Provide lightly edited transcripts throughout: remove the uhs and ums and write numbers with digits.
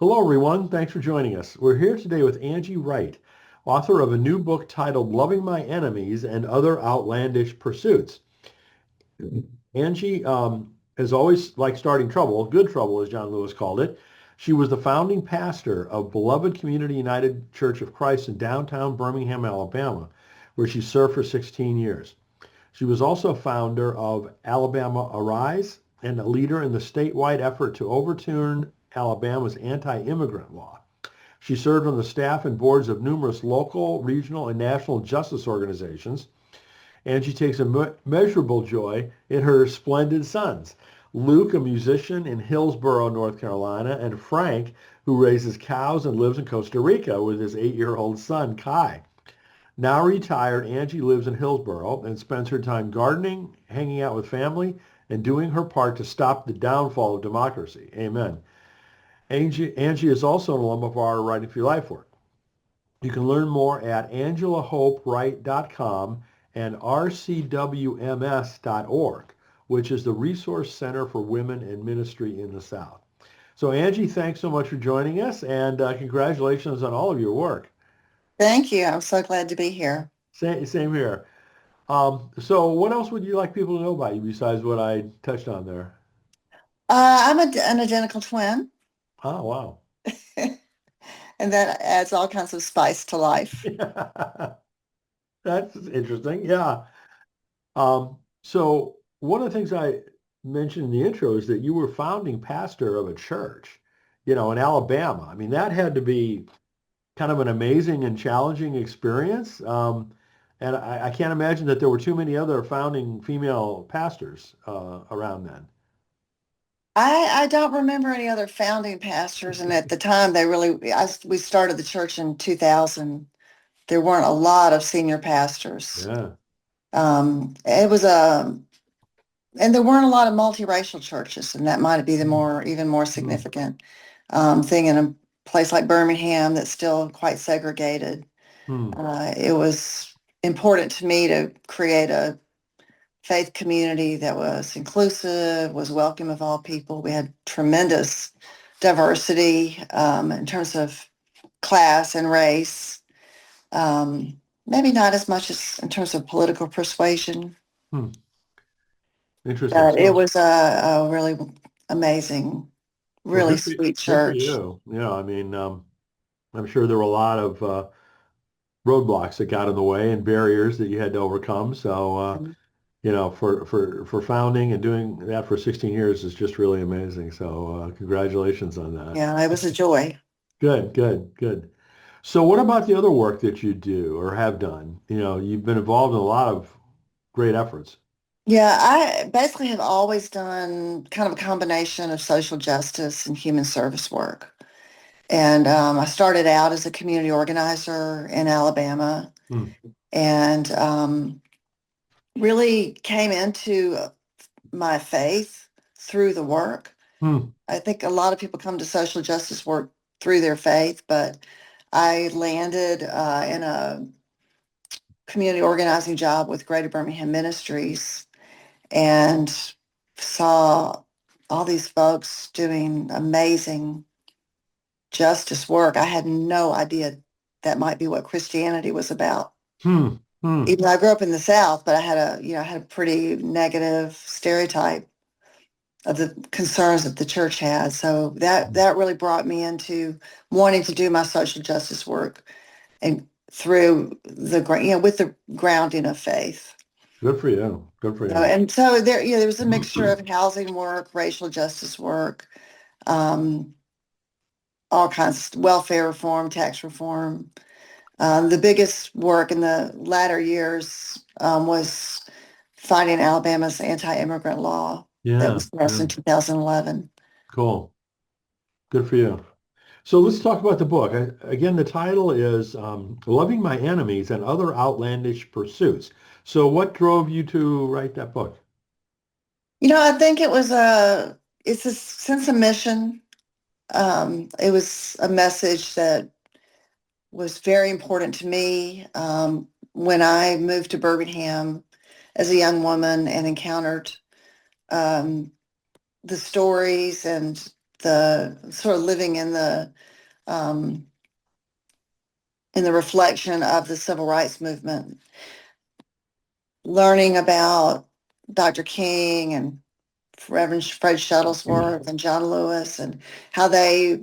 Hello, everyone. Thanks for joining us. We're here today with Angie Wright, author of a new book titled Loving My Enemies and Other Outlandish Pursuits. Angie has always liked starting trouble, good trouble, as John Lewis called it. She was the founding pastor of beloved Community United Church of Christ in downtown Birmingham, Alabama, where she served for 16 years. She was also founder of Alabama Arise and a leader in the statewide effort to overturn Alabama's anti-immigrant law. She served on the staff and boards of numerous local, regional, and national justice organizations, and she takes immeasurable joy in her splendid sons. Luke, a musician in Hillsborough, North Carolina, and Frank, who raises cows and lives in Costa Rica with his 8-year-old son, Kai. Now retired, Angie lives in Hillsborough and spends her time gardening, hanging out with family, and doing her part to stop the downfall of democracy. Amen. Angie is also an alum of our Writing for Your Life work. You can learn more at angelahopewright.com and rcwms.org, which is the Resource Center for Women in Ministry in the South. So Angie, thanks so much for joining us, and congratulations on all of your work. Thank you. I'm so glad to be here. Same here. So what else would you like people to know about you besides what I touched on there? An identical twin, Oh, wow. and that adds all kinds of spice to life. That's interesting. Yeah. So one of the things I mentioned in the intro is that you were founding pastor of a church, in Alabama. I mean, that had to be kind of an amazing and challenging experience. And I can't imagine that there were too many other founding female pastors around then. I don't remember any other founding pastors, and at the time we started the church in 2000. There weren't a lot of senior pastors. Yeah. It was and there weren't a lot of multiracial churches, and that might be even more Hmm. significant thing in a place like Birmingham that's still quite segregated. Hmm. It was important to me to create a faith community that was inclusive, was welcome of all people. We had tremendous diversity in terms of class and race. Maybe not as much as in terms of political persuasion, Hmm. Interesting. but it So was a really amazing, well, really sweet good for church. you. I mean, I'm sure there were a lot of roadblocks that got in the way and barriers that you had to overcome. So, for founding and doing that for 16 years is just really amazing. So, congratulations on that. Yeah, it was a joy. Good, good, good. So, what about the other work that you do or have done? You've been involved in a lot of great efforts. Yeah, I basically have always done kind of a combination of social justice and human service work. And I started out as a community organizer in Alabama Hmm. and really came into my faith through the work. Hmm. I think a lot of people come to social justice work through their faith, but I landed in a community organizing job with Greater Birmingham Ministries and saw all these folks doing amazing justice work. I had no idea that might be what Christianity was about. Hmm. Hmm. Even though I grew up in the South, but I had a pretty negative stereotype of the concerns that the church had. So that really brought me into wanting to do my social justice work and through with the grounding of faith. Good for you. Good for you. And so there was a mixture of housing work, racial justice work, um, all kinds of welfare reform, tax reform. The biggest work in the latter years was fighting Alabama's anti-immigrant law that Yeah. was passed Yeah. in 2011. Cool. Good for you. So let's talk about the book. Again, the title is Loving My Enemies and Other Outlandish Pursuits. So what drove you to write that book? I think it's a sense of mission. It was a message that was very important to me when I moved to Birmingham as a young woman and encountered um, the stories and the sort of living in the reflection of the civil rights movement, learning about Dr. King and Reverend Fred Shuttlesworth and John Lewis, and how they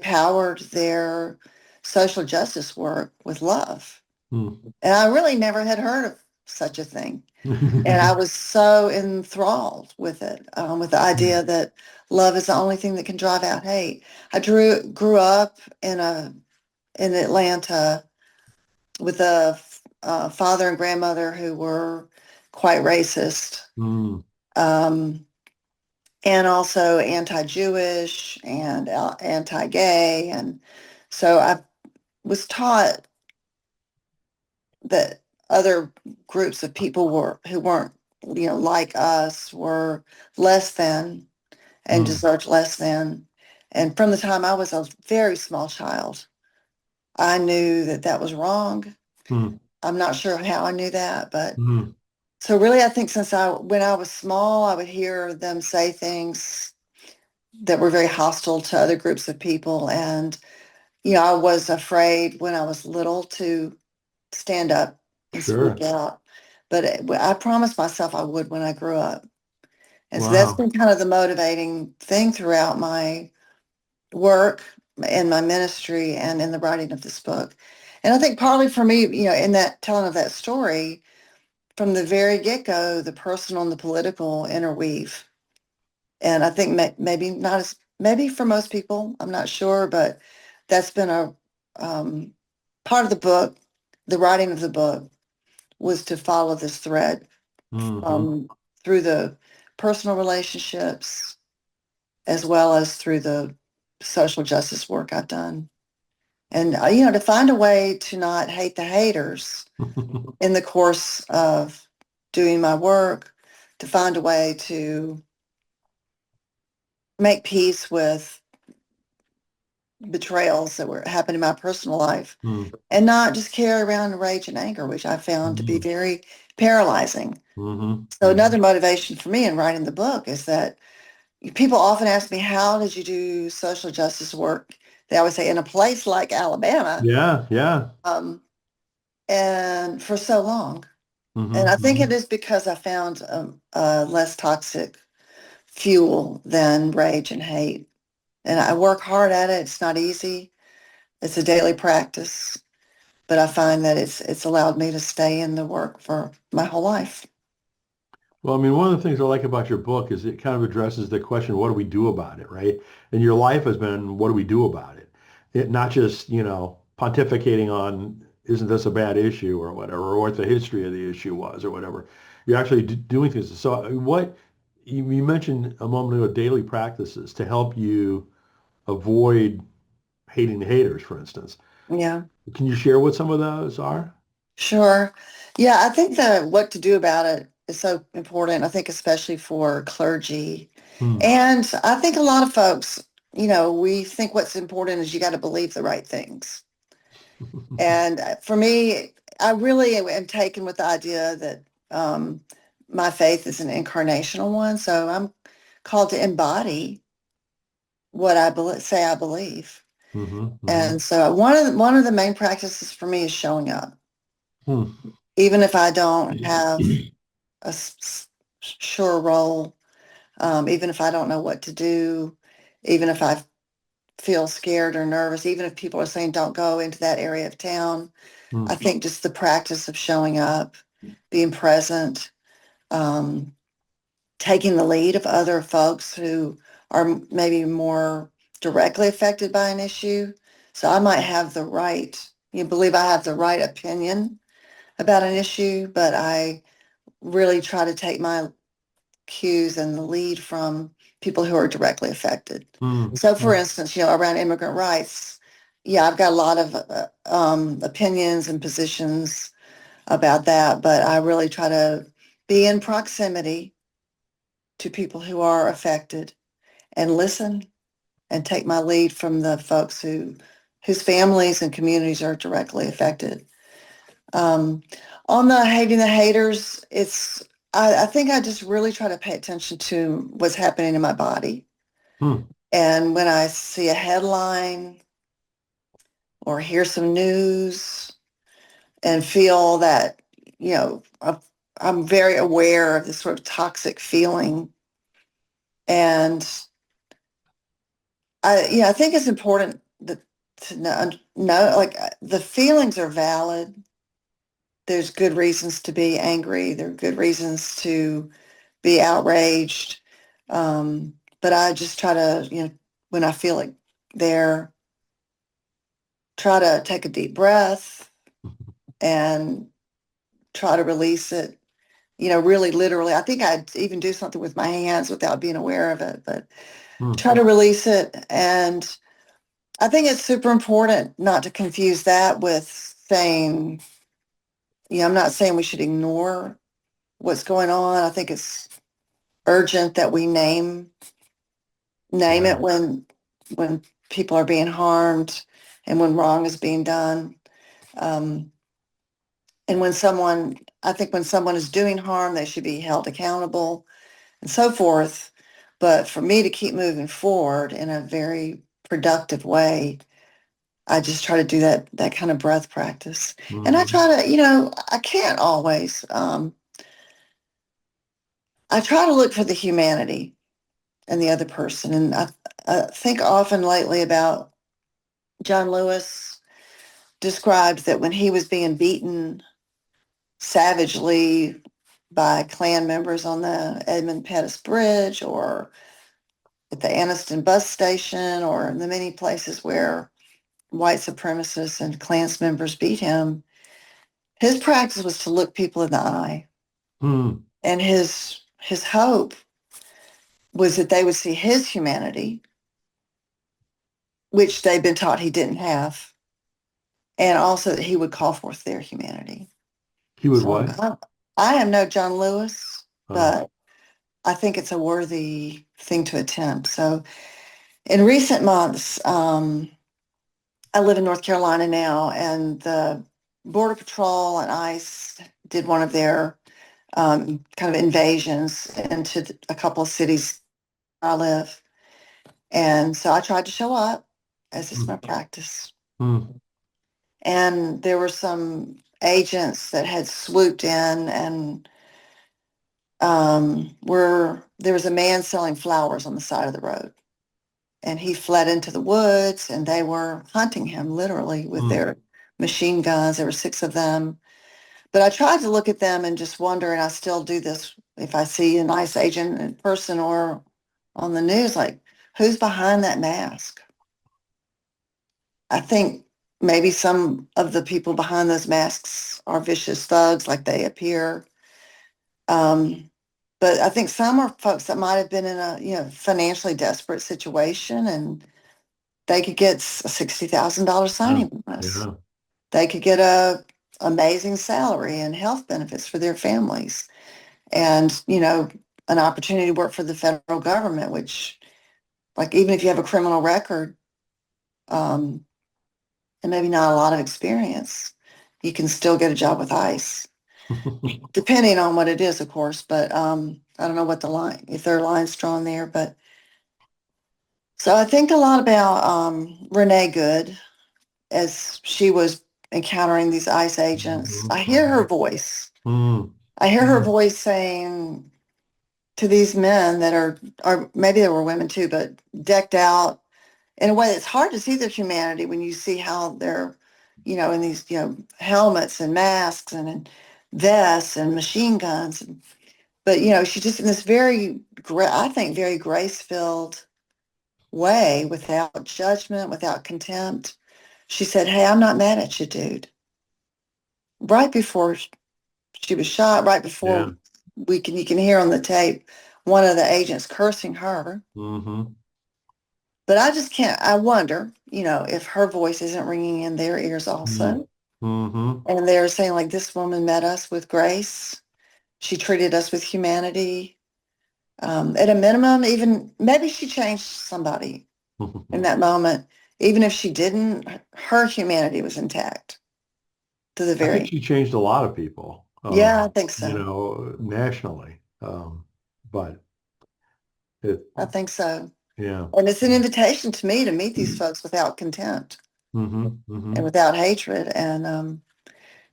powered their social justice work with love. Mm. And I really never had heard of such a thing. And I was so enthralled with it, with the idea that love is the only thing that can drive out hate. I grew up in Atlanta with a father and grandmother who were quite racist, Mm. um, and also anti-Jewish and anti-gay. And so I was taught that other groups of people who weren't, like us, were less than and Mm. deserved less than. And from the time I was a very small child, I knew that that was wrong. Mm. I'm not sure how I knew that, but Mm. so really, I think when I was small, I would hear them say things that were very hostile to other groups of people. And, I was afraid when I was little to stand up and speak Sure. out. But I promised myself I would when I grew up. And so that's Wow. been kind of the motivating thing throughout my work and my ministry and in the writing of this book. And I think partly for me, in that telling of that story, from the very get-go, the personal and the political interweave. And I think maybe not as, maybe for most people, I'm not sure, but that's been a part of the book. The writing of the book was to follow this thread Mm-hmm. through the personal relationships as well as through the social justice work I've done. And, to find a way to not hate the haters in the course of doing my work, to find a way to make peace with betrayals that were happening in my personal life Mm. and not just carry around rage and anger, which I found to be Mm. very paralyzing. Mm-hmm. So Mm-hmm. another motivation for me in writing the book is that people often ask me, how did you do social justice work? They always say, in a place like Alabama, Yeah, yeah. and for so long. And Mm-hmm. I think Mm-hmm. it is because I found a less toxic fuel than rage and hate. And I work hard at it. It's not easy. It's a daily practice, but I find that it's allowed me to stay in the work for my whole life. Well, I mean, one of the things I like about your book is it kind of addresses the question, what do we do about it, right? And your life has been, what do we do about it? It not just, pontificating on, isn't this a bad issue or whatever, or what the history of the issue was or whatever. You're actually doing things. So what you mentioned a moment ago, daily practices to help you avoid hating the haters, for instance. Yeah, Can you share what some of those are? sure. Yeah, I think that what to do about it is so important. I think especially for clergy. Hmm. And I think a lot of folks, we think what's important is you got to believe the right things. And for me, I really am taken with the idea that my faith is an incarnational one. So I'm called to embody what say I believe. Mm-hmm, mm-hmm. And so one of the main practices for me is showing up, Hmm. even if I don't have a sure role, even if I don't know what to do, even if I feel scared or nervous, even if people are saying don't go into that area of town. I Hmm. think just the practice of showing up, being present, um, taking the lead of other folks who are maybe more directly affected by an issue. So I might have the right, you believe I have the right opinion about an issue, but I really try to take my cues and the lead from people who are directly affected. Hmm. So for instance, around immigrant rights, yeah, I've got a lot of opinions and positions about that, but I really try to be in proximity to people who are affected and listen and take my lead from the folks whose families and communities are directly affected. Um, on the hating the haters, I think I just really try to pay attention to what's happening in my body. Hmm. And when I see a headline or hear some news and feel that, you know, I'm very aware of this sort of toxic feeling. And I think it's important that to know, like the feelings are valid. There's good reasons to be angry. There are good reasons to be outraged. But I just try to, when I feel like there, try to take a deep breath and try to release it. Really literally. I think I'd even do something with my hands without being aware of it, but Hmm. try to release it. And I think it's super important not to confuse that with saying, I'm not saying we should ignore what's going on. I think it's urgent that we name Yeah. it when people are being harmed and when wrong is being done. Um, and I think when someone is doing harm, they should be held accountable and so forth. But for me to keep moving forward in a very productive way, I just try to do that kind of breath practice. And I Hmm. try to, I can't always. I try to look for the humanity in the other person. And I think often lately about John Lewis described that when he was being beaten savagely by Klan members on the Edmund Pettus Bridge or at the Anniston bus station or the many places where white supremacists and Klans members beat him, his practice was to look people in the eye. Hmm. And his hope was that they would see his humanity, which they'd been taught he didn't have, and also that he would call forth their humanity. He would So what? I am no John Lewis, Oh. but I think it's a worthy thing to attempt. So in recent months, I live in North Carolina now, and the Border Patrol and ICE did one of their kind of invasions into a couple of cities where I live. And so I tried to show up, as is Hmm. my practice. Hmm. And there were some agents that had swooped in and there was a man selling flowers on the side of the road. And he fled into the woods and they were hunting him literally with Hmm. their machine guns. There were six of them. But I tried to look at them and just wonder, and I still do this if I see a nice agent in person or on the news, like, who's behind that mask? I think maybe some of the people behind those masks are vicious thugs like they appear. Um, but I think some are folks that might have been in a, financially desperate situation and they could get a $60,000 Yeah. signing bonus. Yeah. They could get a amazing salary and health benefits for their families and, an opportunity to work for the federal government, which like even if you have a criminal record, um, and maybe not a lot of experience, you can still get a job with ICE, depending on what it is, of course. But I don't know what the line, if there are lines drawn there. But so I think a lot about Renee Good as she was encountering these ICE agents. Mhm. I hear her voice. Mhm. I hear her voice saying to these men that are, or maybe there were women too, but decked out in a way that's hard to see their humanity when you see how they're, in these, helmets and masks and vests and machine guns. But, she's just in this I think, very grace-filled way without judgment, without contempt. She said, "Hey, I'm not mad at you, dude." Right before she was shot, right Yeah. before you can hear on the tape, one of the agents cursing her. Mhm. But I just can't, I wonder, if her voice isn't ringing in their ears Mhm. also. Mhm. And they're saying, like, this woman met us with grace. She treated us with humanity. At a minimum, even maybe she changed somebody in that moment. Even if she didn't, her humanity was intact to the I think very, she changed a lot of people, yeah, I think so. nationally. But it, I think so. Yeah. And it's an invitation to me to meet these folks without contempt Mm-hmm. and Mm-hmm. without hatred. And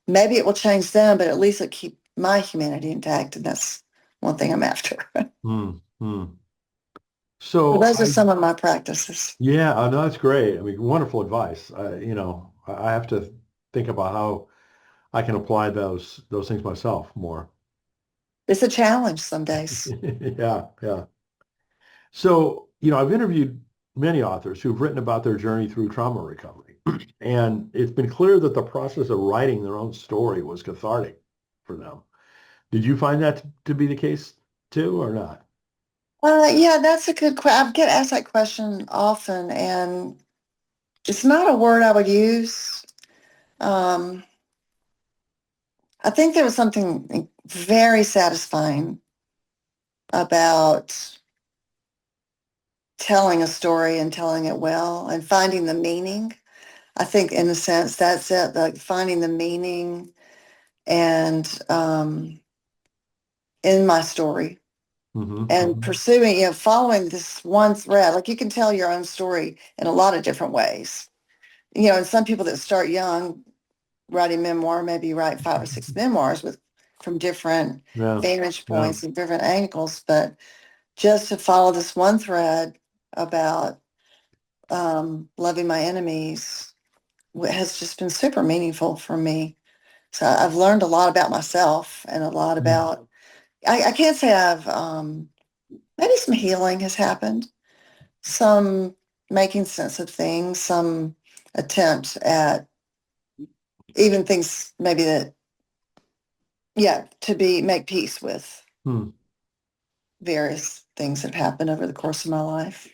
maybe it will change them, but at least it'll keep my humanity intact. And that's one thing I'm after. Mm-hmm. So So those are some of my practices. yeah, no, that's great. I mean, wonderful advice. I have to think about how I can apply those things myself more. It's a challenge some days. Yeah, yeah. So, I've interviewed many authors who've written about their journey through trauma recovery. And it's been clear that the process of writing their own story was cathartic for them. Did you find that to be the case too, or not? Yeah, that's a good question. I get asked that question often, and it's not a word I would use. Um, I think there was something very satisfying about telling a story and telling it well and finding the meaning. I think in a sense that's it, like finding the meaning and in my story Mm-hmm, and mm-hmm. pursuing, following this one thread. Like you can tell your own story in a lot of different ways. And some people that start young writing memoir, maybe write 5 or 6 memoirs with from different Yeah, vantage yeah. points and different angles, but just to follow this one thread about loving my enemies has just been super meaningful for me. So I've learned a lot about myself and a lot Mm, about, I can't say I've, maybe some healing has happened, some making sense of things, some attempt at even things maybe that, yeah, make peace with mm. various things that happened over the course of my life.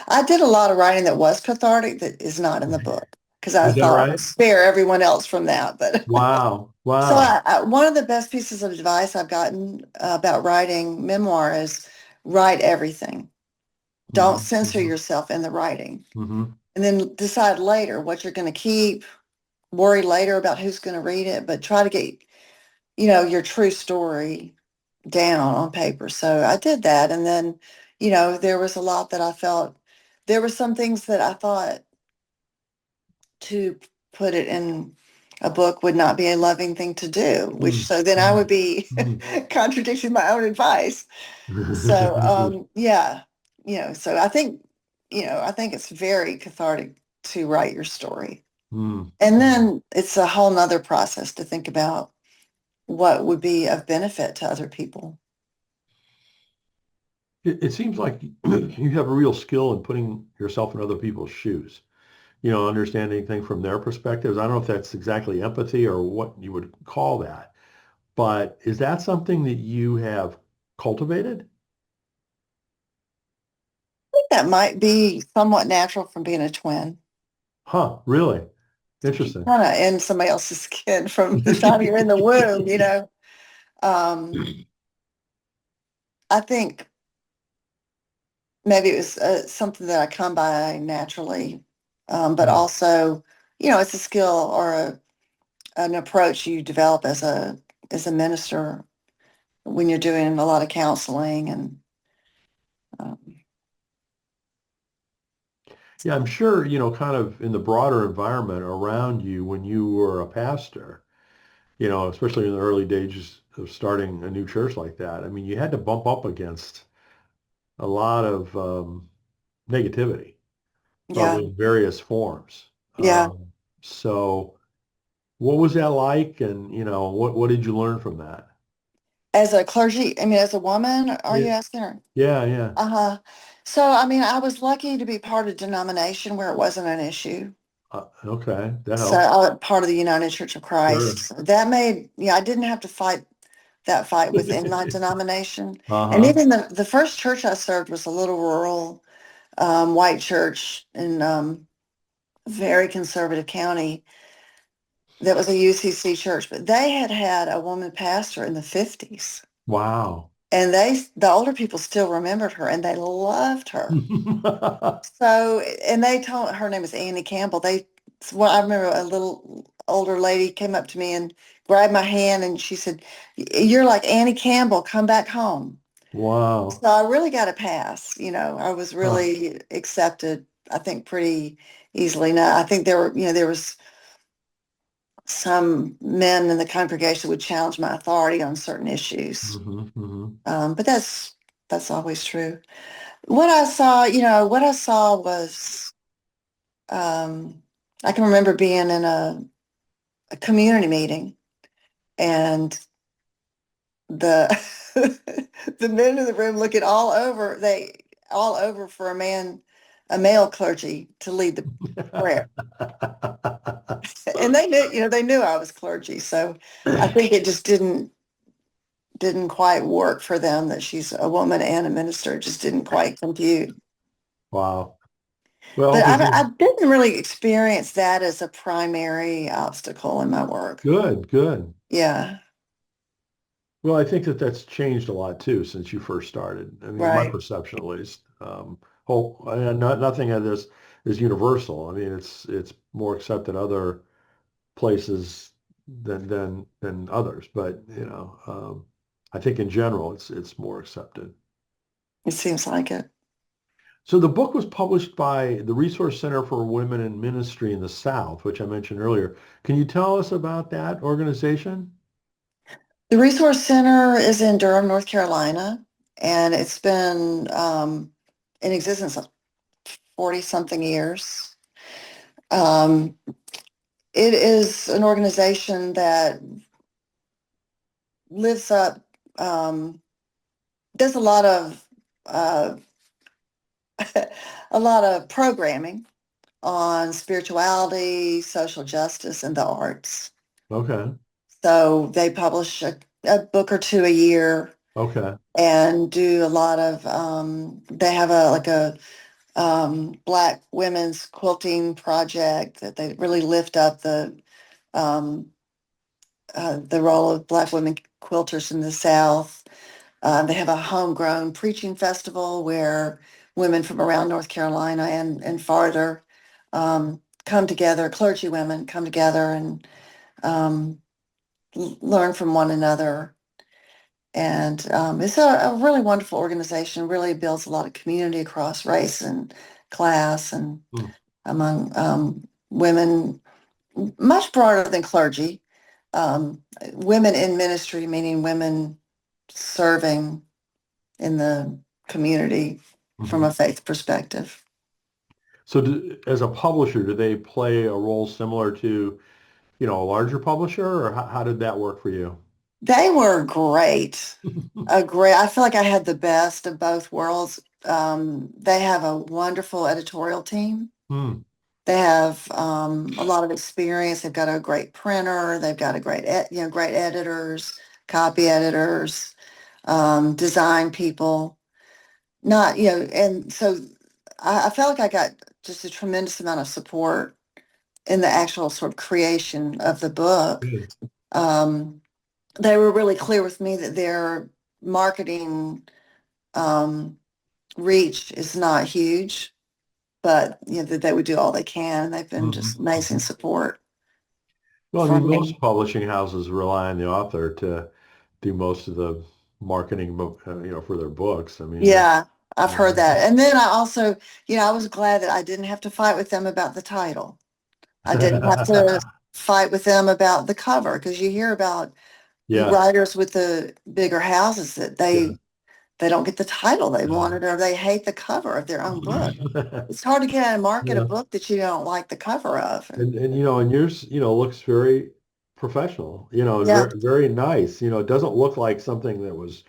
I did a lot of writing that was cathartic that is not in the book because I Is that thought I would right? spare everyone else from that. But Wow, so wow. one of the best pieces of advice I've gotten about writing memoir is write everything. Don't Mm-hmm, censor mm-hmm, yourself in the writing. mm-hmm, And then decide later what you're going to keep, worry later about who's going to read it, but try to get, your true story down on paper. So I did that. And then, there was a lot that I felt, there were some things that I thought to put it in a book would not be a loving thing to do, which so then I would be mm-hmm. contradicting my own advice. So yeah, so I think it's very cathartic to write your story. Mm. And then it's a whole nother process to think about what would be of benefit to other people. It seems like you have a real skill in putting yourself in other people's shoes, understanding things from their perspectives. I don't know if that's exactly empathy or what you would call that, but is that something that you have cultivated? I think that might be somewhat natural from being a twin. Huh, really? Interesting. Kind of in somebody else's skin from the time you're in the womb. Um, I think maybe it was something that I come by naturally, but Hmm. also, it's a skill or an approach you develop as a minister when you're doing a lot of counseling and um, Yeah, I'm sure, kind of in the broader environment around you when you were a pastor, especially in the early days of starting a new church like that. I mean, you had to bump up against a lot of negativity yeah, in various forms. yeah. So what was that like? And, what did you learn from that? As a clergy, I mean, as a woman, are Yeah, you asking her? yeah, yeah. Uh-huh. So, I mean, I was lucky to be part of a denomination where it wasn't an issue. Okay, that So helps. I was part of the United Church of Sure. Christ. That made, I didn't have to fight that fight within my denomination. And Uh-huh. even the first church I served was a little rural white church in a very conservative county that was a UCC church, but they had had a woman pastor in the 50s. Wow. And the older people still remembered her and they loved her. So, and they told her name was Annie Campbell. Well, I remember a little older lady came up to me and grabbed my hand and she said, "You're like Annie Campbell, come back home." Wow. So I really got a pass. I was Huh. really accepted, I think, pretty easily. Now, I think there was some men in the congregation would challenge my authority on certain issues. Hmm. Hmm. But that's always true. What I saw was, um, I can remember being in a community meeting, and the the men in the room looking all over for a male clergy to lead the prayer. And they knew I was clergy, so I think it just didn't quite work for them that she's a woman and a minister. It just didn't quite compute. Wow. Well, But did I you? didn't really experience that as a primary obstacle in my work. Good, good. Yeah, Well, I think that that's changed a lot too since you first started. I mean, my right. perception at least. Nothing of this is universal. I mean, it's more accepted other places than others, but I think in general it's more accepted. It seems like it. So the book was published by the Resource Center for Women in Ministry in the South, which I mentioned earlier. Can you tell us about that organization? The Resource Center is in Durham, North Carolina, and it's been in existence 40 something years. Um, it is an organization that lives up, um, does uh, a lot of programming on spirituality, social justice, and the arts. Okay. So they publish a book or two a year Okay. and do a lot of, they have a Black women's quilting project that they really lift up um, the role of Black women quilters in the South. They have a homegrown preaching festival where women from around North Carolina and farther come together, clergy women come together and um, learn from one another. And it's a really wonderful organization, really builds a lot of community across race and class and Hmm. among women, much broader than clergy. Women in ministry, meaning women serving in the community from Mhm. a faith perspective. So as a publisher, do they play a role similar to, a larger publisher, or how did that work for you? They were great. I feel like I had the best of both worlds. They have a wonderful editorial team. Hmm. They have a lot of experience. They've got a great printer. They've got a great editors, copy editors, design people. Not, and so I felt like I got just a tremendous amount of support in the actual sort of creation of the book. Good. Um, they were really clear with me that their marketing um, reach is not huge, but that they would do all they can. And they've been Mhm. just amazing Mhm. support Well, I for mean, most me. publishing houses rely on the author to do most of the marketing, for their books. I mean, Yeah, I've heard Mhm. that. And then I also, I was glad that I didn't have to fight with them about the title. I didn't have to fight with them about the cover because you hear about Yeah, writers with the bigger houses that yeah. they don't get the title they Yeah. wanted or they hate the cover of their own book. It's hard to get out and market a Yeah. book that you don't like the cover of. And And yours, looks very professional, and yeah, very nice. It doesn't look like something that was,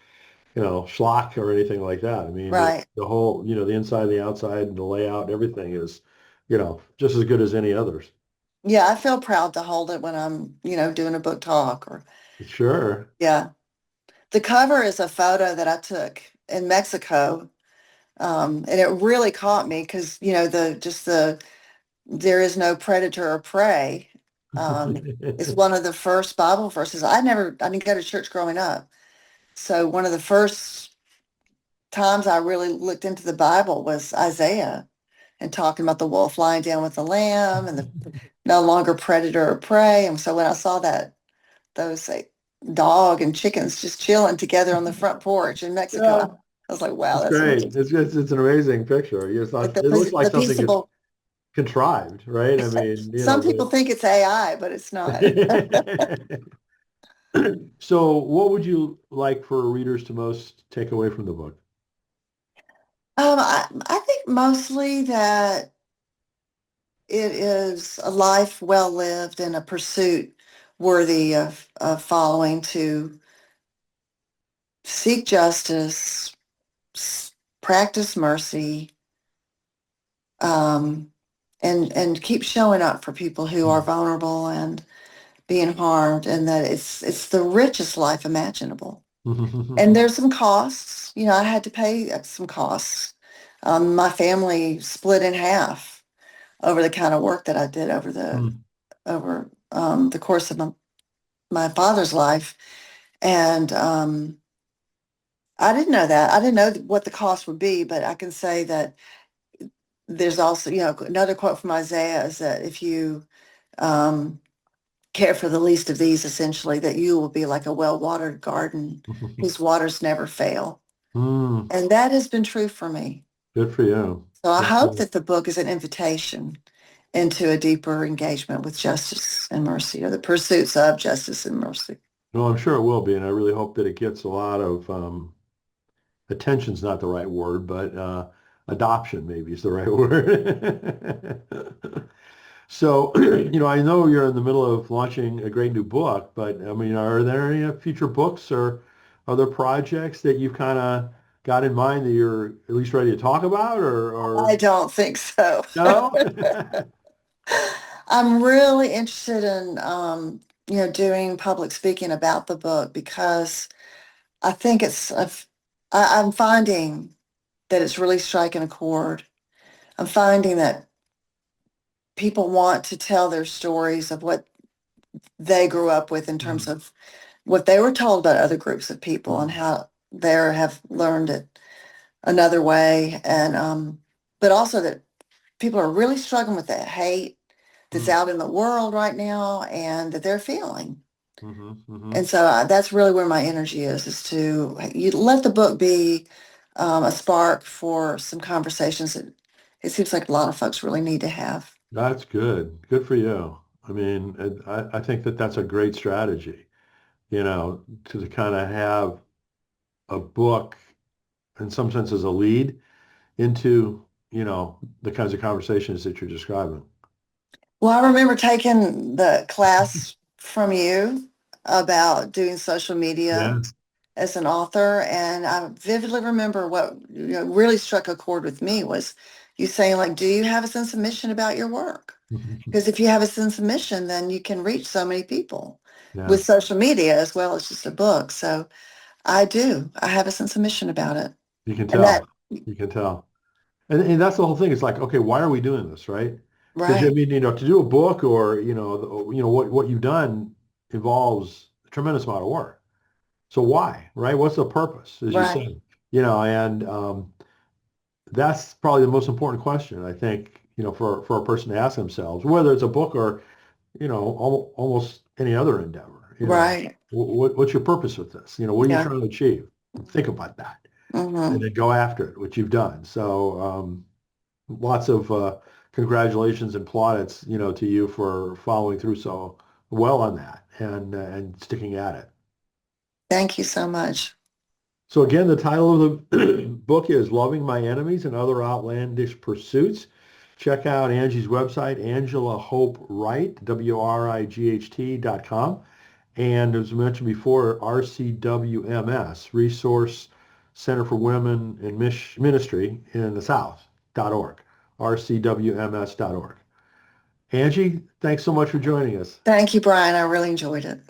schlock or anything like that. I mean, right. the whole, the inside, the outside, and the layout, and everything is, just as good as any others. Yeah, I feel proud to hold it when I'm, doing a book talk or Sure. yeah. The cover is a photo that I took in Mexico. And it really caught me because, there is no predator or prey. It's one of the first Bible verses. I didn't go to church growing up. So one of the first times I really looked into the Bible was Isaiah and talking about the wolf lying down with the lamb and the no longer predator or prey. And so when I saw those dog and chickens just chilling together on the front porch in Mexico. Yeah, I was like, wow, it's that's great. amazing. It's an amazing picture. But It looks like the something is peaceable, contrived, right? I mean, some people think it's AI, but it's not. So what would you like for readers to most take away from the book? I think mostly that it is a life well lived and a pursuit worthy of following to seek justice, practice mercy, um, and keep showing up for people who are vulnerable and being harmed, and that it's the richest life imaginable. And there's some costs. You know, I had to pay some costs. My family split in half over the kind of work that I did over the course of my father's life. And I didn't know that. I didn't know what the cost would be, but I can say that there's also, another quote from Isaiah is that if you um, care for the least of these, essentially, that you will be like a well-watered garden whose waters never fail. Mm, And that has been true for me. good for you. So I Good for hope you. that the book is an invitation into a deeper engagement with justice and mercy, or the pursuits of justice and mercy. Well, I'm sure it will be, and I really hope that it gets a lot of attention's not the right word, but adoption maybe is the right word. So, I know you're in the middle of launching a great new book, but I mean, are there any future books or other projects that you've kind of got in mind that you're at least ready to talk about, or I don't think so. no? I'm really interested in, doing public speaking about the book because I think I'm finding that it's really striking a chord. I'm finding that people want to tell their stories of what they grew up with in terms Mm, of what they were told about other groups of people and mm, how they have learned it another way. And but also that people are really struggling with that hate that's mm, out in the world right now and that they're feeling. mhm, mhm. And so that's really where my energy is to you let the book be a spark for some conversations that it seems like a lot of folks really need to have. That's good. Good for you. I mean, I think that that's a great strategy, to kind of have a book in some sense as a lead into, the kinds of conversations that you're describing. Well, I remember taking the class from you about doing social media Yeah. as an author, and I vividly remember what really struck a chord with me was you saying, like, do you have a sense of mission about your work? Because if you have a sense of mission, then you can reach so many people Yeah. with social media as well as just a book. So I do. I have a sense of mission about it. You can And that, tell. You can tell. And that's the whole thing. It's like, okay, why are we doing this, right? Because I right, mean, to do a book or, what you've done involves a tremendous amount of work. So why, right? What's the purpose, as you right, said? And that's probably the most important question, I think, for a person to ask themselves, whether it's a book or, almost any other endeavor, right. what's your purpose with this? What are you Yeah. trying to achieve? Think about that and Hmm. then go after it, which you've done. So lots of congratulations and plaudits, to you for following through so well on that and sticking at it. Thank you so much. So again, the title of the book is Loving My Enemies and Other Outlandish Pursuits. Check out Angie's website, Angela Hope Wright, WRIGHT.com. And as mentioned before, RCWMS, Resource Center for Women in Ministry in the South.org, rcwms.org. Angie, thanks so much for joining us. Thank you, Brian. I really enjoyed it.